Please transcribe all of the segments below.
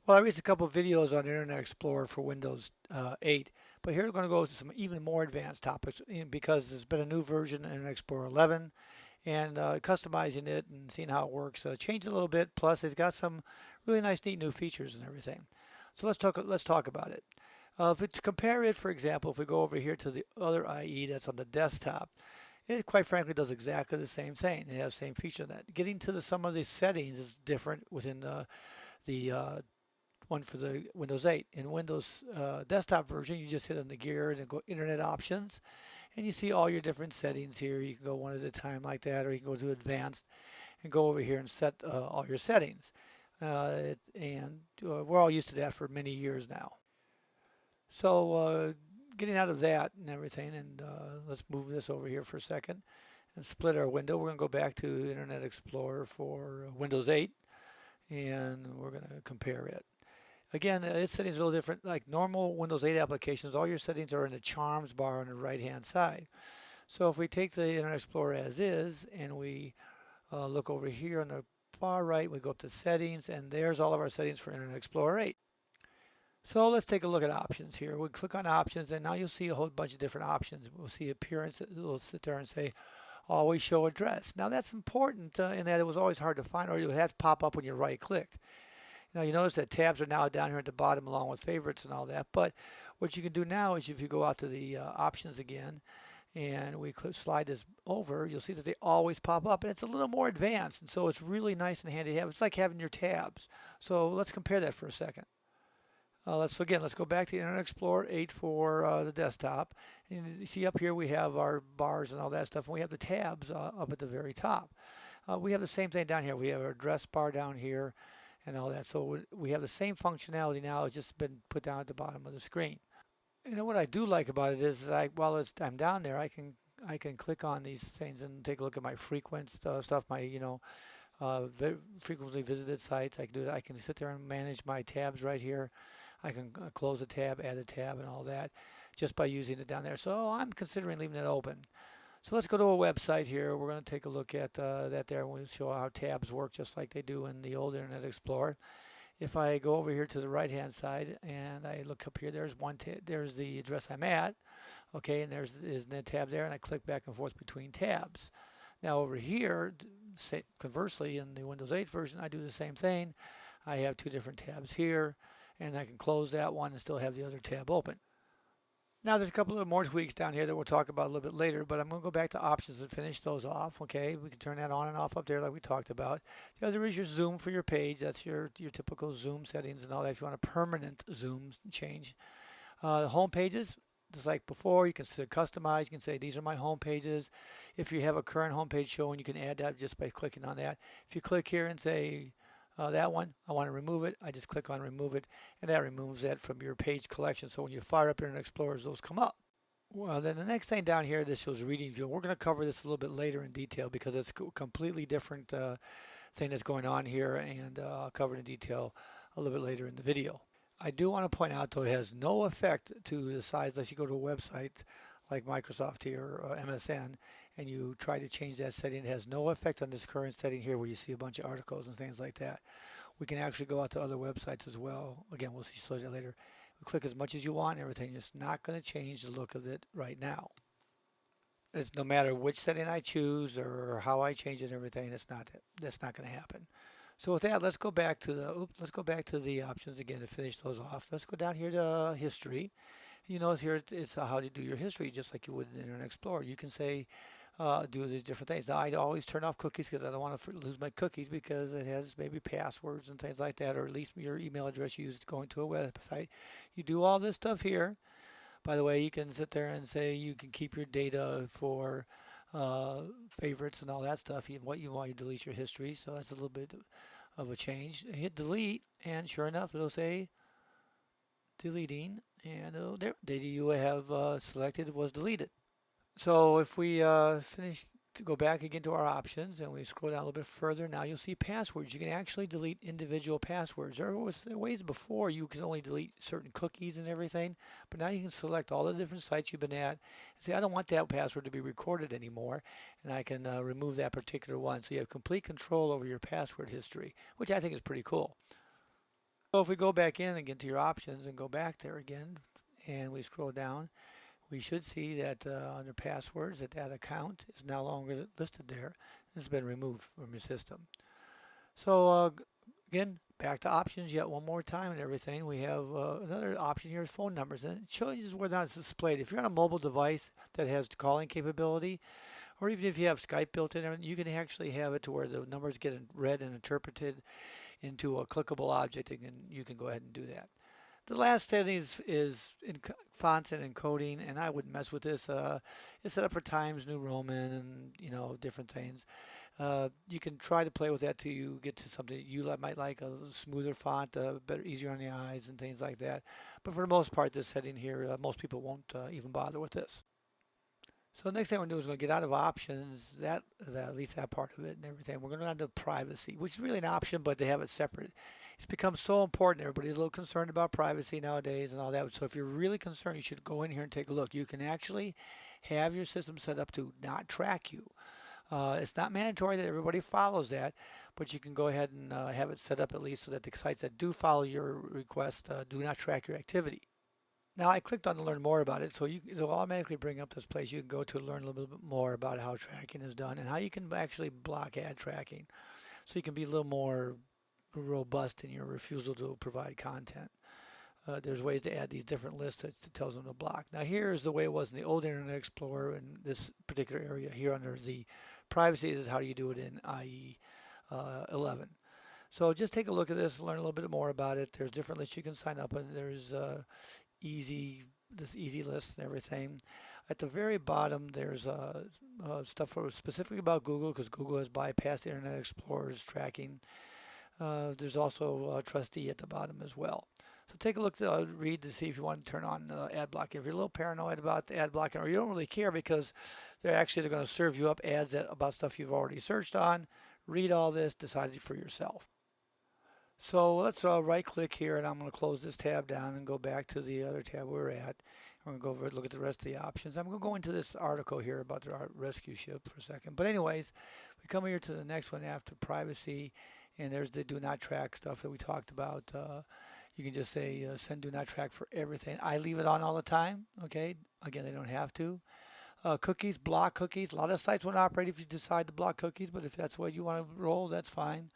Well, I released a couple of videos on Internet Explorer for Windows 8, but here we're going to go to some even more advanced topics because there's been a new version of Internet Explorer 11, and customizing it and seeing how it works changed a little bit. Plus, it's got some really nice, neat new features and everything. So let's talk about it. To compare it, for example, if we go over here to the other IE that's on the desktop, it quite frankly does exactly the same thing. It has the same feature that getting to some of these settings is different within the one for the Windows 8. In Windows desktop version, you just hit on the gear and then go Internet Options, and you see all your different settings here. You can go one at a time like that, or you can go to Advanced and go over here and set all your settings. And we're all used to that for many years now. So getting out of that and everything, and let's move this over here for a second and split our window. We're going to go back to Internet Explorer for Windows 8, and we're going to compare it. Again, its settings are a little different. Like normal Windows 8 applications, all your settings are in the charms bar on the right-hand side. So if we take the Internet Explorer as is and we look over here on the far right, we go up to settings, and there's all of our settings for Internet Explorer 8. So let's take a look at options here. We click on options, and now you'll see a whole bunch of different options. We'll see appearance. We'll sit there and say, always show address. Now that's important in that it was always hard to find, or you had to pop up when you right-clicked. Now you notice that tabs are now down here at the bottom along with favorites and all that. But what you can do now is if you go out to the options again and we slide this over, you'll see that they always pop up, and it's a little more advanced, and so it's really nice and handy to have. It's like having your tabs. So let's compare that for a second. Let's go back to Internet Explorer 8 for the desktop. And you see up here we have our bars and all that stuff, and we have the tabs up at the very top. We have the same thing down here. We have our address bar down here and all that. So we have the same functionality now. It's just been put down at the bottom of the screen. You know what I do like about it is while I'm down there, I can click on these things and take a look at my frequent stuff, my frequently visited sites. I can do that. I can sit there and manage my tabs right here. I can close a tab, add a tab, and all that just by using it down there. So I'm considering leaving it open. So let's go to a website here. We're going to take a look at that there, and we'll show how tabs work just like they do in the old Internet Explorer. If I go over here to the right-hand side and I look up here, there's the address I'm at, okay, and there's the tab there, and I click back and forth between tabs. Now over here, conversely, in the Windows 8 version, I do the same thing. I have two different tabs here, and I can close that one and still have the other tab open. Now there's a couple of more tweaks down here that we'll talk about a little bit later, but I'm going to go back to options and finish those off. Okay, we can turn that on and off up there like we talked about. The other is your zoom for your page. That's your typical zoom settings and all that. If you want a permanent zoom change, home pages, just like before, you can customize. You can say these are my home pages. If you have a current home page showing, you can add that just by clicking on that. If you click here and say that one, I want to remove it. I just click on remove it, and that removes that from your page collection. So when you fire up Internet Explorers, those come up. Well, then the next thing down here, this shows reading view. We're going to cover this a little bit later in detail because it's a completely different thing that's going on here, and I'll cover it in detail a little bit later in the video. I do want to point out, though, it has no effect to the size unless you go to a website like Microsoft here or MSN and you try to change that setting. It has no effect on this current setting here where you see a bunch of articles and things like that. We can actually go out to other websites as well. Again, we'll see that later. We click as much as you want and everything. It's not going to change the look of it right now. It's no matter which setting I choose or how I change it and everything, that's not going to happen. So with that, let's go back to the options again to finish those off. Let's go down here to history. You notice here it's how to do your history just like you would in Internet Explorer. You can say do these different things. I always turn off cookies because I don't want to lose my cookies because it has maybe passwords and things like that, or at least your email address you used going to a website. You do all this stuff here. By the way, you can sit there and say you can keep your data for favorites and all that stuff. What you want, you delete your history. So that's a little bit of a change. Hit delete, and sure enough, it'll say deleting, and the data you have selected was deleted. So if we go back again to our options and we scroll down a little bit further, now you'll see passwords. You can actually delete individual passwords. There were ways before you could only delete certain cookies and everything, but now you can select all the different sites you've been at and say, I don't want that password to be recorded anymore, and I can remove that particular one. So you have complete control over your password history, which I think is pretty cool. So if we go back in and get to your options and go back there again, and we scroll down, we should see that under passwords that account is no longer listed there. It's been removed from your system. So again, back to options yet one more time and everything. We have another option here is phone numbers, and it shows you where that's displayed. If you're on a mobile device that has calling capability, or even if you have Skype built in, you can actually have it to where the numbers get read and interpreted into a clickable object, and you can go ahead and do that. The last setting is in fonts and encoding, and I wouldn't mess with this. It's set up for Times New Roman and different things. You can try to play with that till you get to something you might like, a smoother font, better, easier on the eyes, and things like that. But for the most part, this setting here, most people won't even bother with this. So the next thing we're going to do is we're going to get out of options, at least that part of it and everything. We're going to go down to privacy, which is really an option, but they have it separate. It's become so important. Everybody's a little concerned about privacy nowadays and all that. So if you're really concerned, you should go in here and take a look. You can actually have your system set up to not track you. It's not mandatory that everybody follows that, but you can go ahead and have it set up at least so that the sites that do follow your request do not track your activity. Now I clicked on to learn more about it, so it'll automatically bring up this place you can go to learn a little bit more about how tracking is done and how you can actually block ad tracking. So you can be a little more robust in your refusal to provide content. There's ways to add these different lists that tells them to block. Now here's the way it was in the old Internet Explorer in this particular area here under the privacy. This is how you do it in IE 11. So just take a look at this, learn a little bit more about it. There's different lists you can sign up and there's easy list and everything. At the very bottom, there's stuff specifically about Google because Google has bypassed Internet Explorer's tracking. There's also Trustee at the bottom as well. So take a look to read to see if you want to turn on ad blocking. If you're a little paranoid about the ad blocking or you don't really care because they're going to serve you up ads about stuff you've already searched on, read all this, decide it for yourself. So let's right click here and I'm going to close this tab down and go back to the other tab we were at. I'm going to go over and look at the rest of the options. I'm going to go into this article here about the rescue ship for a second. But anyways, we come here to the next one after privacy, and there's the do not track stuff that we talked about. You can just say send do not track for everything. I leave it on all the time. Okay, again, they don't have to. Cookies, block cookies. A lot of sites won't operate if you decide to block cookies, but if that's what you want to roll, that's fine.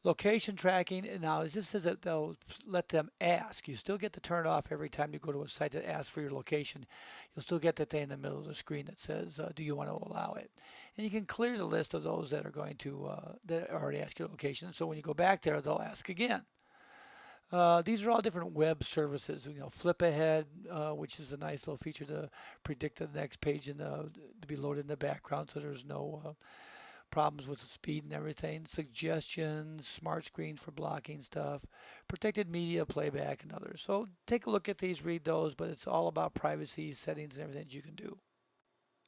Location tracking, now it just says that they'll let them ask. You still get to turn it off every time you go to a site that asks for your location. You'll still get that thing in the middle of the screen that says, do you want to allow it? And you can clear the list of those that are going to, that already ask your location. So when you go back there, they'll ask again. These are all different web services. Flip ahead, which is a nice little feature to predict the next page to be loaded in the background so there's no problems with the speed and everything. Suggestions, smart screen for blocking stuff, protected media playback, and others. So take a look at these, read those, but it's all about privacy settings and everything that you can do.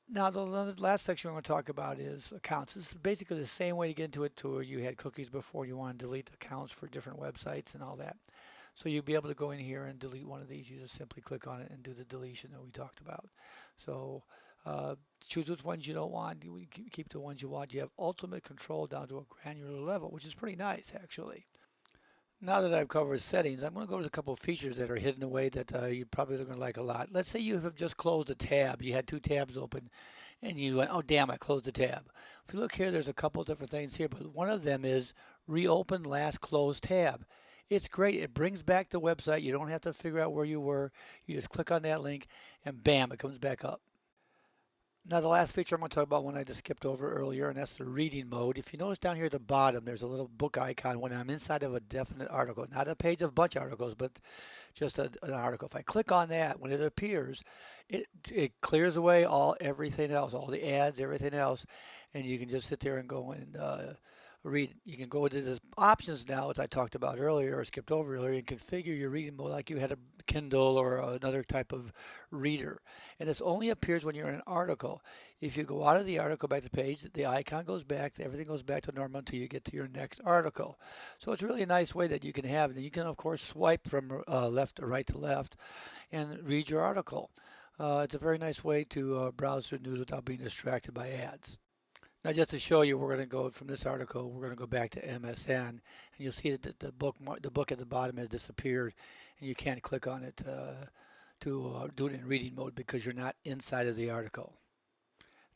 Now the last section we're going to talk about is accounts. This is basically the same way to get into it to where you had cookies before. You want to delete accounts for different websites and all that. So you'll be able to go in here and delete one of these. You just simply click on it and do the deletion that we talked about. So choose which ones you don't want. You keep the ones you want. You have ultimate control down to a granular level, which is pretty nice actually. Now that I've covered settings, I'm going to go to a couple of features that are hidden away that you're probably going to like a lot. Let's say you have just closed a tab. You had two tabs open and you went, oh damn, I closed the tab. If you look here, there's a couple of different things here, but one of them is reopen last closed tab. It's great. It brings back the website. You don't have to figure out where you were. You just click on that link and bam, it comes back up. Now the last feature I'm going to talk about one I just skipped over earlier, and that's the reading mode. If you notice down here at the bottom, there's a little book icon when I'm inside of a definite article. Not a page of a bunch of articles, but just an article. If I click on that, when it appears, it clears away everything else, all the ads, everything else, and you can just sit there and go and read. You can go into the options now, as I talked about earlier or skipped over earlier, and configure your reading mode like you had a Kindle or another type of reader. And this only appears when you're in an article. If you go out of the article back to the page, the icon goes back, everything goes back to normal until you get to your next article. So it's really a nice way that you can have it. And you can, of course, swipe from left to right to left and read your article. It's a very nice way to browse through news without being distracted by ads. Now, just to show you, we're going to go from this article. We're going to go back to MSN, and you'll see that the book at the bottom has disappeared, and you can't click on it to do it in reading mode because you're not inside of the article.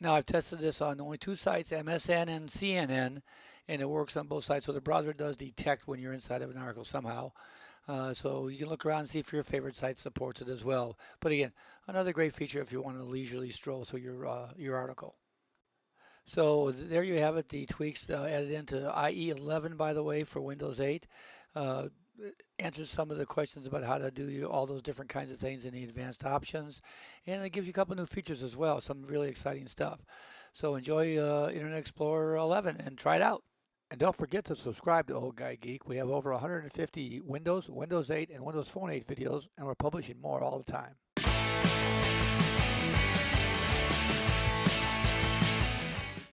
Now, I've tested this on only two sites, MSN and CNN, and it works on both sites. So the browser does detect when you're inside of an article somehow. So you can look around and see if your favorite site supports it as well. But again, another great feature if you want to leisurely stroll through your article. So there you have it, the tweaks added into IE11, by the way, for Windows 8. Answers some of the questions about how to do all those different kinds of things in the advanced options. And it gives you a couple new features as well, some really exciting stuff. So enjoy Internet Explorer 11 and try it out. And don't forget to subscribe to Old Guy Geek. We have over 150 Windows, Windows 8, and Windows Phone 8 videos, and we're publishing more all the time.